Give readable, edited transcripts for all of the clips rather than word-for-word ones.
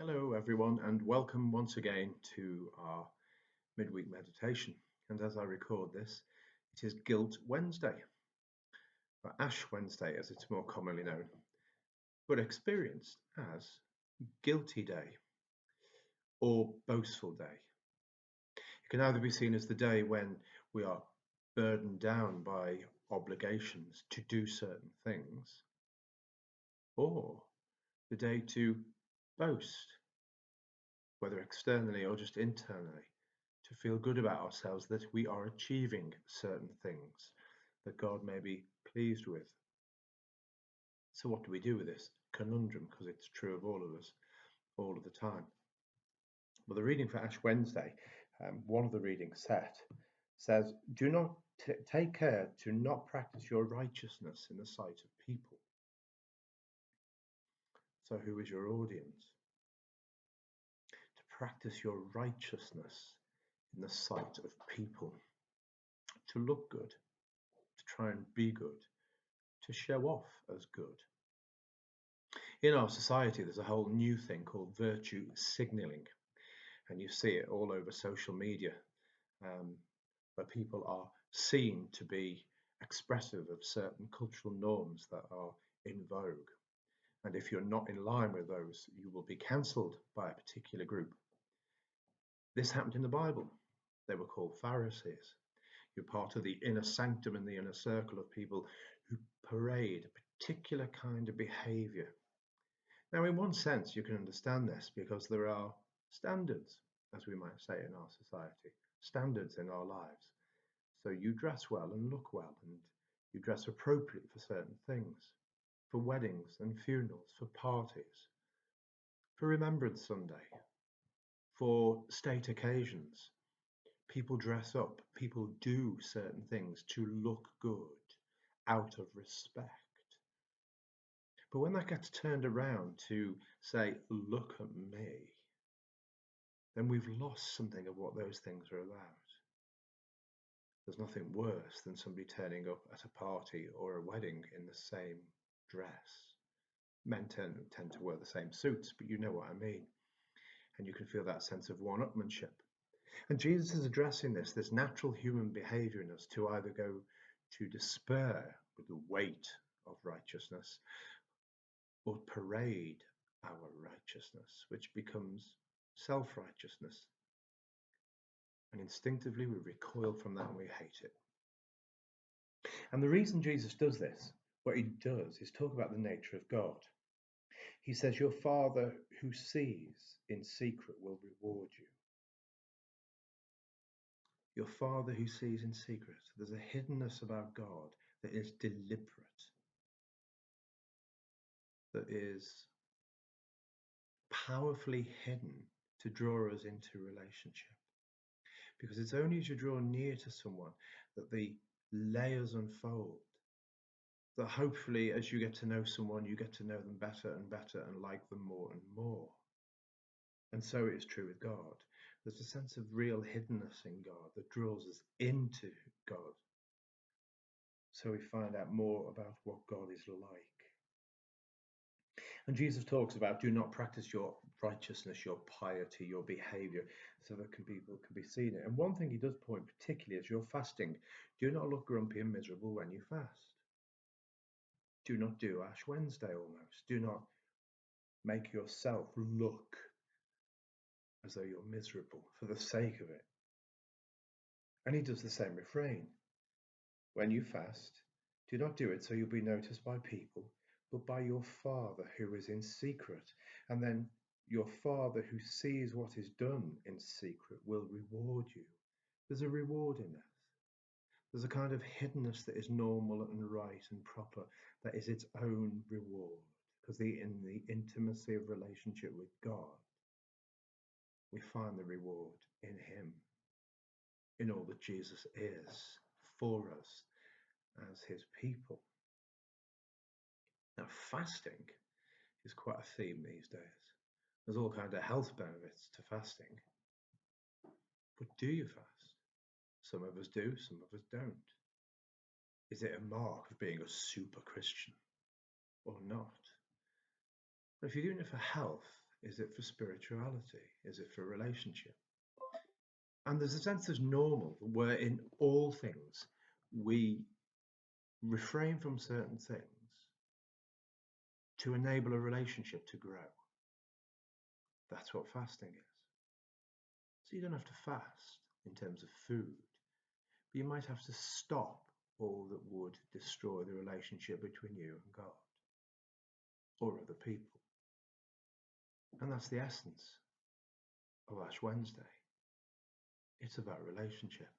Hello, everyone, and welcome once again to our Midweek Meditation. And as I record this, it is Guilt Wednesday, or Ash Wednesday as it's more commonly known, but experienced as Guilty Day or Boastful Day. It can either be seen as the day when we are burdened down by obligations to do certain things, or the day to boast, whether externally or just internally, to feel good about ourselves that we are achieving certain things that God may be pleased with. So what do we do with this conundrum? Because it's true of all of us, all of the time. Well, the reading for Ash Wednesday, one of the readings set, says, do not take care to not practice your righteousness in the sight of people. So who is your audience? To practice your righteousness in the sight of people, to look good, to try and be good, to show off as good. In our society, there's a whole new thing called virtue signaling, and you see it all over social media, where people are seen to be expressive of certain cultural norms that are in vogue. And if you're not in line with those, you will be cancelled by a particular group. This happened in the Bible. They were called Pharisees. You're part of the inner sanctum and the inner circle of people who parade a particular kind of behavior. Now, in one sense, you can understand this because there are standards, as we might say in our society, standards in our lives. So you dress well and look well, and you dress appropriately for certain things, for weddings and funerals, for parties, for Remembrance Sunday, for state occasions. People dress up, people do certain things to look good out of respect. But when that gets turned around to say, look at me, then we've lost something of what those things are about. There's nothing worse than somebody turning up at a party or a wedding in the same dress. Men tend to wear the same suits, but you know what I mean. And you can feel that sense of one-upmanship. And Jesus is addressing this natural human behavior in us to either go to despair with the weight of righteousness or parade our righteousness, which becomes self-righteousness. And instinctively we recoil from that and we hate it. And the reason Jesus does this, what he does is talk about the nature of God. He says, your Father who sees in secret will reward you. Your Father who sees in secret. There's a hiddenness about God that is deliberate, that is powerfully hidden to draw us into relationship. Because it's only as you draw near to someone that the layers unfold, that hopefully as you get to know someone, you get to know them better and better and like them more and more. And so it is true with God. There's a sense of real hiddenness in God that draws us into God. So we find out more about what God is like. And Jesus talks about do not practice your righteousness, your piety, your behavior, so that people can be seen it. And one thing he does point particularly is you're fasting. Do not look grumpy and miserable when you fast. Do not do Ash Wednesday almost. Do not make yourself look as though you're miserable for the sake of it. And he does the same refrain. When you fast, do not do it so you'll be noticed by people, but by your Father who is in secret. And then your Father who sees what is done in secret will reward you. There's a reward in this. There's a kind of hiddenness that is normal and right and proper, that is its own reward. Because in the intimacy of relationship with God, we find the reward in Him, in all that Jesus is for us as His people. Now, fasting is quite a theme these days. There's all kinds of health benefits to fasting. But do you fast? Some of us do, some of us don't. Is it a mark of being a super Christian or not? But if you're doing it for health, Is it for spirituality? Is it for relationship? And there's a sense that's normal, where in all things we refrain from certain things to enable a relationship to grow. That's what fasting is. So you don't have to fast in terms of food, but you might have to stop all that would destroy the relationship between you and God or other people. And that's the essence of Ash Wednesday. It's about relationships.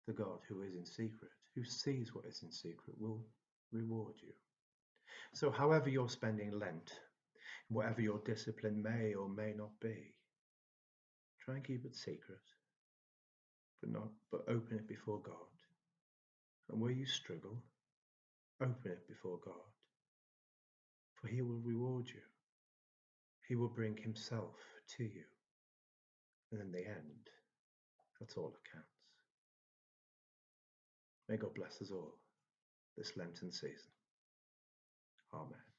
The God who is in secret, who sees what is in secret, will reward you. So however you're spending Lent, whatever your discipline may or may not be, try and keep it secret, but open it before God. And where you struggle, open it before God, for he will reward you. He will bring himself to you. And in the end, that's all that counts. May God bless us all this Lenten season. Amen.